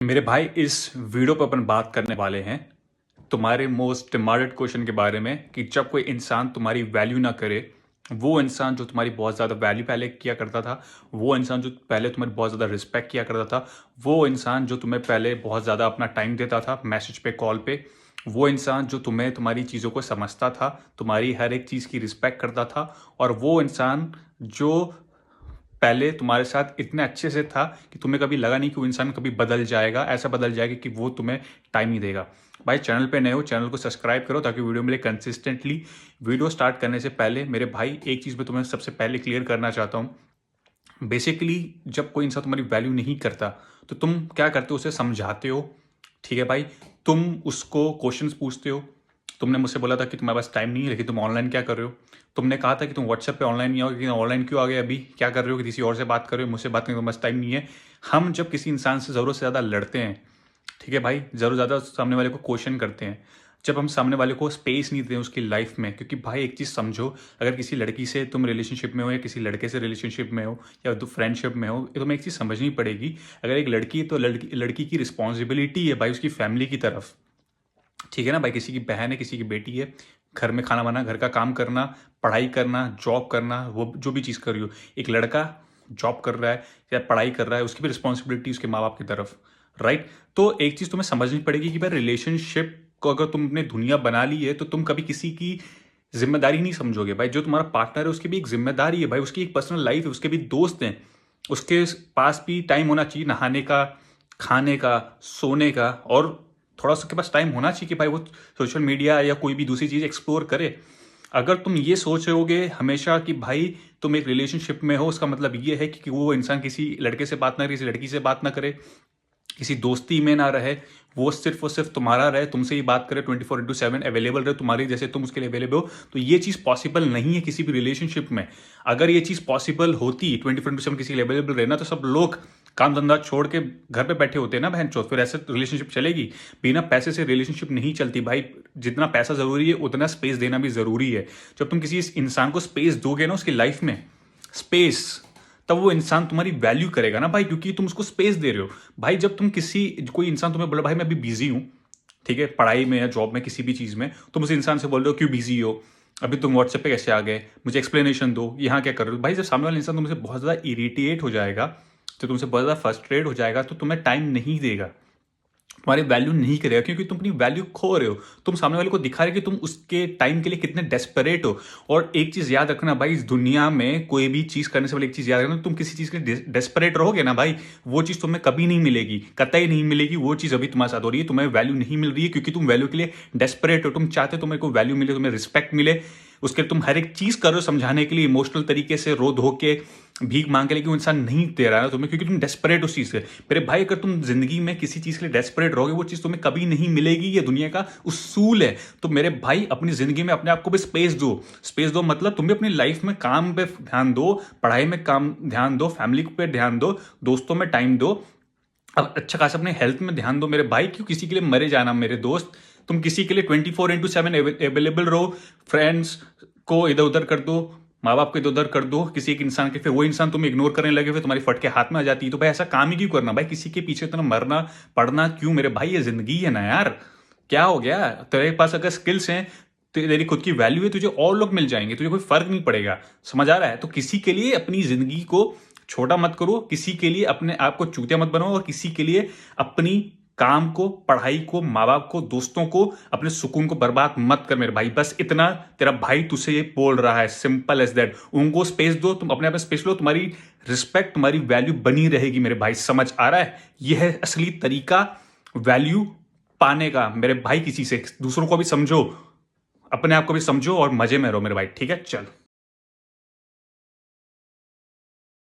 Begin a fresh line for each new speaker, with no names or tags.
मेरे भाई इस वीडियो पर अपन बात करने वाले हैं तुम्हारे मोस्ट डिमांडेड क्वेश्चन के बारे में कि जब कोई इंसान तुम्हारी वैल्यू ना करे, वो इंसान जो तुम्हारी बहुत ज़्यादा वैल्यू पहले किया करता था, वो इंसान जो पहले तुम्हारी बहुत ज़्यादा रिस्पेक्ट किया करता था, वो इंसान जो तुम्हें पहले बहुत ज़्यादा अपना टाइम देता था मैसेज पे, कॉल पे, वो इंसान जो तुम्हें तुम्हारी चीज़ों को समझता था, तुम्हारी हर एक चीज़ की रिस्पेक्ट करता था, और वो इंसान जो पहले तुम्हारे साथ इतने अच्छे से था कि तुम्हें कभी लगा नहीं कि वो इंसान कभी बदल जाएगा, ऐसा बदल जाएगा कि वो तुम्हें टाइम ही देगा। भाई चैनल पे नए हो, चैनल को सब्सक्राइब करो ताकि वीडियो मिले कंसिस्टेंटली। वीडियो स्टार्ट करने से पहले मेरे भाई एक चीज़ मैं तुम्हें सबसे पहले क्लियर करना चाहता हूँ। बेसिकली जब कोई इंसान तुम्हारी वैल्यू नहीं करता तो तुम क्या करते हो, उसे समझाते हो। ठीक है भाई, तुम उसको क्वेश्चंस पूछते हो। तुमने मुझसे बोला था कि तुम्हारे पास टाइम नहीं है, लेकिन तुम ऑनलाइन क्या कर रहे हो। तुमने कहा था कि तुम व्हाट्सएप पे ऑनलाइन नहीं आओगे, लेकिन ऑनलाइन क्यों आ गए, अभी क्या कर रहे हो, कि किसी और से बात कर रहे हो, मुझसे बात करने का तुम्हारे पास टाइम नहीं है। हम जब किसी इंसान से ज़रूरत से ज़्यादा लड़ते हैं, ठीक है भाई, ज़रूर ज़्यादा सामने वाले को क्वेश्चन करते हैं, जब हम सामने वाले को स्पेस नहीं देते हैं उसकी लाइफ में। क्योंकि भाई एक चीज़ समझो, अगर किसी लड़की से तुम रिलेशनशिप में हो या किसी लड़के से रिलेशनशिप में हो या तो फ्रेंडशिप में हो, तो तुम्हें एक चीज़ समझनी पड़ेगी। अगर एक लड़की है तो लड़की की रिस्पॉन्सिबिलिटी है भाई उसकी फैमिली की तरफ। ठीक है ना भाई, किसी की बहन है, किसी की बेटी है, घर में खाना बनाना, घर का काम करना, पढ़ाई करना, जॉब करना, वो जो भी चीज़ कर रही हो। एक लड़का जॉब कर रहा है या पढ़ाई कर रहा है, उसकी भी रिस्पॉन्सिबिलिटी उसके माँ बाप की तरफ, राइट। तो एक चीज़ तुम्हें समझनी पड़ेगी कि भाई रिलेशनशिप को अगर तुमने दुनिया बना ली है तो तुम कभी किसी की जिम्मेदारी नहीं समझोगे। भाई जो तुम्हारा पार्टनर है उसकी भी एक जिम्मेदारी है भाई, उसकी एक पर्सनल लाइफ है, उसके भी दोस्त हैं, उसके पास भी टाइम होना चाहिए नहाने का, खाने का, सोने का, और थोड़ा सा उसके पास टाइम होना चाहिए कि भाई वो सोशल मीडिया या कोई भी दूसरी चीज़ एक्सप्लोर करे। अगर तुम ये सोच रहे होगे हमेशा कि भाई तुम एक रिलेशनशिप में हो, उसका मतलब ये है कि वो इंसान किसी लड़के से बात ना करे, किसी लड़की से बात ना करे, किसी दोस्ती में ना रहे, वो सिर्फ और सिर्फ तुम्हारा रहे, तुमसे ही बात करे, 24/7 अवेलेबल रहे, तुम्हारी जैसे तुम उसके लिए अवेलेबल हो। तो ये चीज़ पॉसिबल नहीं है किसी भी रिलेशनशिप में। अगर ये चीज़ पॉसिबल होती 24/7 किसी के लिए अवेलेबल रहना, तो सब लोग काम धंधा छोड़ के घर पे बैठे होते हैं ना बहन चोद, फिर ऐसे रिलेशनशिप चलेगी। बिना पैसे से रिलेशनशिप नहीं चलती भाई। जितना पैसा जरूरी है उतना स्पेस देना भी जरूरी है। जब तुम किसी इंसान को स्पेस दोगे ना उसकी लाइफ में, स्पेस, तब वो इंसान तुम्हारी वैल्यू करेगा ना भाई, क्योंकि तुम उसको स्पेस दे रहे हो। भाई जब तुम कोई इंसान तुम्हें बोला भाई मैं अभी बिजी हूं, ठीक है, पढ़ाई में या जॉब में किसी भी चीज में, तुम उस इंसान से बोल रहे हो क्यों बिजी हो, अभी तुम व्हाट्सएप पे कैसे आ गए, मुझे एक्सप्लेनेशन दो, यहाँ क्या कर रहे हो। भाई जब सामने वाला इंसान तुमसे बहुत ज्यादा इरिटेट हो जाएगा, तो तुमसे बहुत ज्यादा फ्रस्ट्रेट हो जाएगा, तो तुम्हें टाइम नहीं देगा, तुम्हारी वैल्यू नहीं करेगा, क्योंकि तुम अपनी वैल्यू खो रहे हो। तुम सामने वाले को दिखा रहे हो कि तुम उसके टाइम के लिए कितने डेस्परेट हो। और एक चीज याद रखना भाई, इस दुनिया में कोई भी चीज करने से पहले एक चीज याद रखना, तुम किसी चीज के लिए डेस्परेट रहोगे ना भाई, वो चीज तुम्हें कभी नहीं मिलेगी, कतई नहीं मिलेगी। वो चीज अभी तुम्हारे साथ हो रही है, तुम्हें वैल्यू नहीं मिल रही है क्योंकि तुम वैल्यू के लिए डेस्परेट हो। तुम चाहते हो तुम्हें को वैल्यू मिले, तुम्हें रिस्पेक्ट मिले, उसके तुम हर एक चीज कर रहे हो समझाने के लिए, इमोशनल तरीके से रो धो के भीख मांग के, लेकिन वो इंसान नहीं दे रहा है तुम्हें, क्योंकि तुम डेस्परेट उस चीज से। मेरे भाई अगर तुम जिंदगी में किसी चीज के लिए डेस्परेट रहोगे, वो चीज तुम्हें कभी नहीं मिलेगी। ये दुनिया का उसूल है। तो मेरे भाई अपनी जिंदगी में अपने आप को भी स्पेस दो। स्पेस दो मतलब तुम भी अपनी लाइफ में काम पे ध्यान दो, पढ़ाई में काम ध्यान दो, फैमिली पे ध्यान दो, दोस्तों में टाइम दो, अब अच्छा खासा अपने हेल्थ में ध्यान दो मेरे भाई। क्यों किसी के लिए मरे जाना मेरे दोस्त। तुम किसी के लिए 24/7 अवेलेबल रहो, फ्रेंड्स को इधर उधर कर दो, माँ बाप को इधर उधर कर दो किसी एक इंसान के, फिर वो इंसान तुम इग्नोर करने लगे, फिर तुम्हारी फटके हाथ में आ जाती है। तो भाई ऐसा काम ही क्यों करना भाई, किसी के पीछे इतना मरना पड़ना क्यों मेरे भाई, ये जिंदगी है ना यार। क्या हो गया, तेरे पास अगर स्किल्स हैं, तेरी खुद की वैल्यू है, तुझे और लोग मिल जाएंगे, तुझे कोई फर्क नहीं पड़ेगा। समझ आ रहा है। तो किसी के लिए अपनी जिंदगी को छोटा मत करो, किसी के लिए अपने आप को चूतिया मत बनाओ, और किसी के लिए अपनी काम को, पढ़ाई को, माँ बाप को, दोस्तों को, अपने सुकून को बर्बाद मत कर मेरे भाई। बस इतना तेरा भाई तुझसे ये बोल रहा है, सिंपल एज दैट। उनको स्पेस दो, तुम अपने आप में स्पेस लो, तुम्हारी रिस्पेक्ट, तुम्हारी वैल्यू बनी रहेगी मेरे भाई। समझ आ रहा है। यह है असली तरीका वैल्यू पाने का मेरे भाई। किसी से दूसरों को भी समझो, अपने आप को भी समझो, और मजे में रहो मेरे भाई। ठीक है, चल।